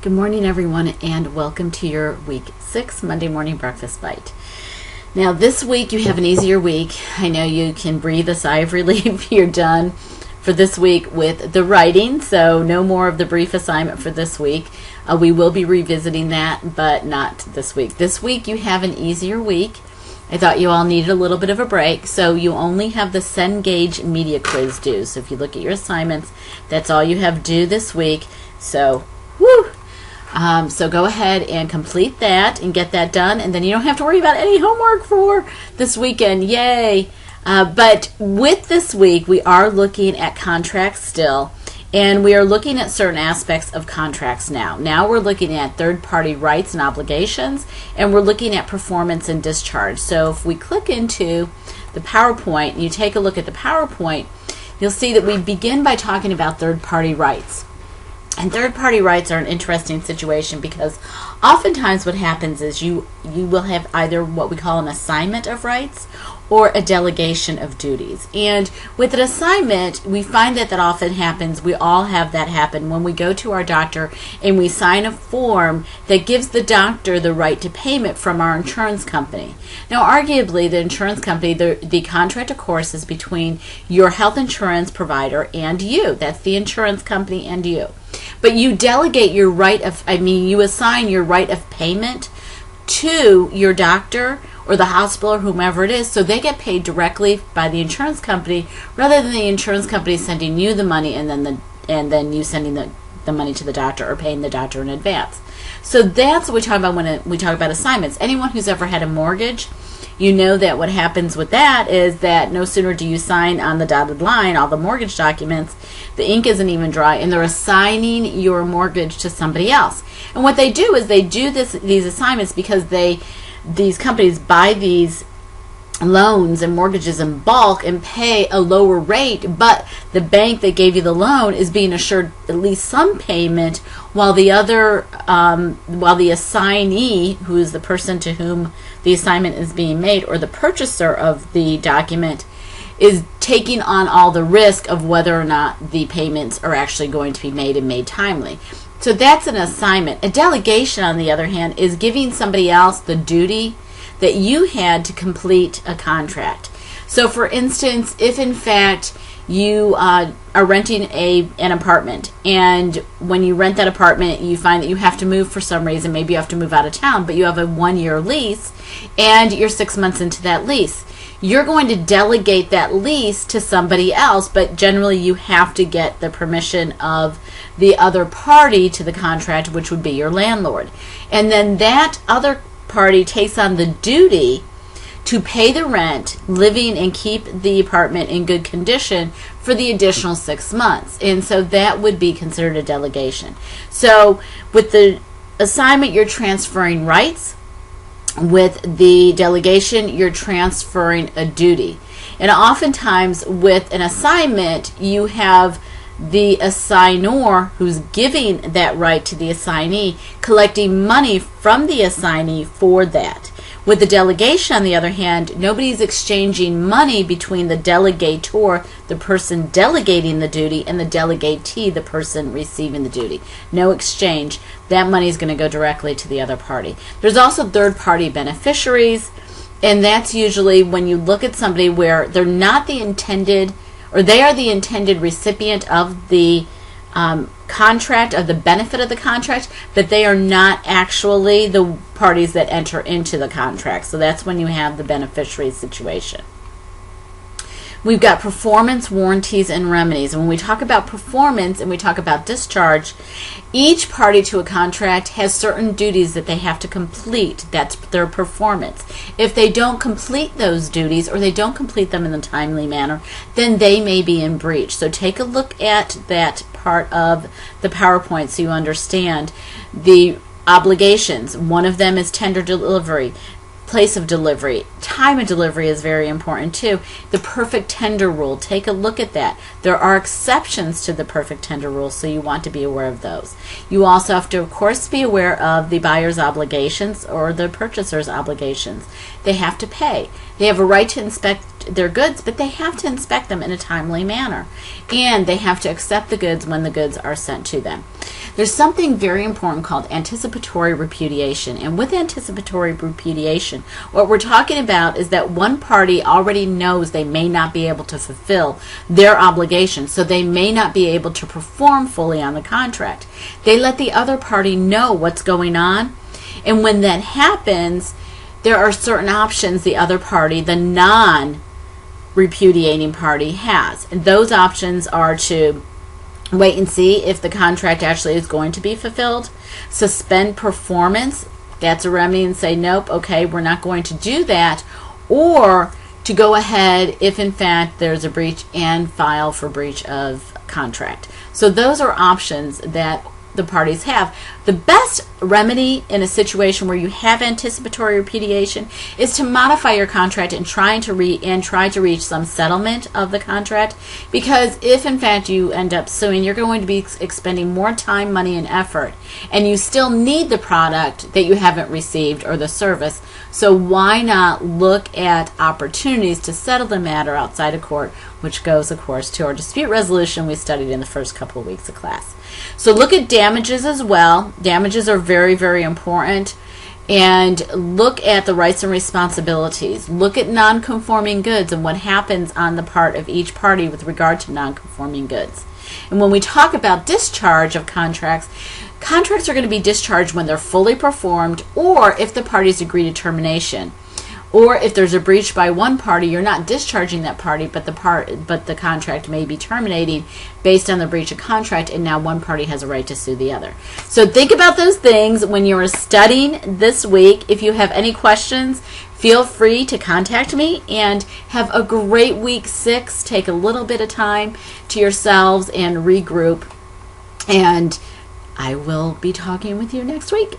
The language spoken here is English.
Good morning, everyone, and welcome to your Week 6 Monday Morning Breakfast Bite. Now, this week you have an easier week. I know you can breathe a sigh of relief. You're done for this week with the writing, so no more of the brief assignment for this week. We will be revisiting that, but not this week. This week you have an easier week. I thought you all needed a little bit of a break, so you only have the Cengage Media Quiz due. So if you look at your assignments, that's all you have due this week. So, woo! So go ahead and complete that and get that done, and then you don't have to worry about any homework for this weekend. Yay! But with this week, we are looking at contracts still, and we are looking at certain aspects of contracts now. Now we're looking at third-party rights and obligations, and we're looking at performance and discharge. So if we click into the PowerPoint, and you take a look at the PowerPoint, you'll see that we begin by talking about third-party rights. And third-party rights are an interesting situation because oftentimes what happens is you will have either what we call an assignment of rights or a delegation of duties. And with an assignment, we find that often happens, we all have that happen when we go to our doctor and we sign a form that gives the doctor the right to payment from our insurance company. Now, arguably, the insurance company, the contract, of course, is between your health insurance provider and you. That's the insurance company and you. But you delegate your right of, you assign your right of payment to your doctor or the hospital or whomever it is, so they get paid directly by the insurance company rather than the insurance company sending you the money and then you sending the money to the doctor or paying the doctor in advance. So that's what we talk about when we talk about assignments. Anyone who's ever had a mortgage, you know that what happens with that is that no sooner do you sign on the dotted line all the mortgage documents, the ink isn't even dry, and they're assigning your mortgage to somebody else. And what they do is they do these assignments because these companies buy these loans and mortgages in bulk and pay a lower rate, but the bank that gave you the loan is being assured at least some payment, while the assignee, who is the person to whom the assignment is being made, or the purchaser of the document, is taking on all the risk of whether or not the payments are actually going to be made and made timely. So that's an assignment. A delegation, on the other hand, is giving somebody else the duty that you had to complete a contract. So for instance, if in fact you are renting an apartment, and when you rent that apartment you find that you have to move for some reason, maybe you have to move out of town, but you have a 1-year lease and you're 6 months into that lease, you're going to delegate that lease to somebody else, but generally you have to get the permission of the other party to the contract, which would be your landlord. And then that other party takes on the duty to pay the rent, living and keep the apartment in good condition for the additional 6 months. And so that would be considered a delegation. So with the assignment, you're transferring rights. With the delegation, you're transferring a duty. And oftentimes with an assignment, you have the assignor, who's giving that right to the assignee, collecting money from the assignee for that. With the delegation, on the other hand, nobody's exchanging money between the delegator, the person delegating the duty, and the delegatee, the person receiving the duty. No exchange. That money is going to go directly to the other party. There's also third-party beneficiaries, and that's usually when you look at somebody where they're not the intended, or they are the intended recipient of the contract, of the benefit of the contract, but they are not actually the parties that enter into the contract. So that's when you have the beneficiary situation. We've got performance, warranties, and remedies. And when we talk about performance and we talk about discharge, each party to a contract has certain duties that they have to complete. That's their performance. If they don't complete those duties, or they don't complete them in a timely manner, then they may be in breach. So take a look at that part of the PowerPoint so you understand the obligations. One of them is tender delivery. Place of delivery. Time of delivery is very important too. The perfect tender rule, take a look at that. There are exceptions to the perfect tender rule, so you want to be aware of those. You also have to, of course, be aware of the buyer's obligations or the purchaser's obligations. They have to pay. They have a right to inspect their goods, but they have to inspect them in a timely manner. And they have to accept the goods when the goods are sent to them. there's something very important called anticipatory repudiation. And with anticipatory repudiation, what we're talking about is that one party already knows they may not be able to fulfill their obligation, so they may not be able to perform fully on the contract. They let the other party know what's going on, and when that happens, there are certain options the other party, the non-repudiating party, has. And those options are to wait and see if the contract actually is going to be fulfilled, suspend performance, that's a remedy, and say, nope, okay, we're not going to do that, or to go ahead if in fact there's a breach and file for breach of contract. So those are options that the parties have. The best remedy in a situation where you have anticipatory repudiation is to modify your contract and try to reach some settlement of the contract, because if in fact you end up suing, you're going to be expending more time, money, and effort, and you still need the product that you haven't received or the service. So why not look at opportunities to settle the matter outside of court, which goes, of course, to our dispute resolution we studied in the first couple of weeks of class. So look at damages as well. Damages are very, very important. And look at the rights and responsibilities. Look at non-conforming goods and what happens on the part of each party with regard to non-conforming goods. And when we talk about discharge of contracts, contracts are going to be discharged when they're fully performed, or if the parties agree to termination. Or if there's a breach by one party, you're not discharging that party, but the contract may be terminating based on the breach of contract, and now one party has a right to sue the other. So think about those things when you're studying this week. If you have any questions, feel free to contact me, and have a great week 6. Take a little bit of time to yourselves and regroup, and I will be talking with you next week.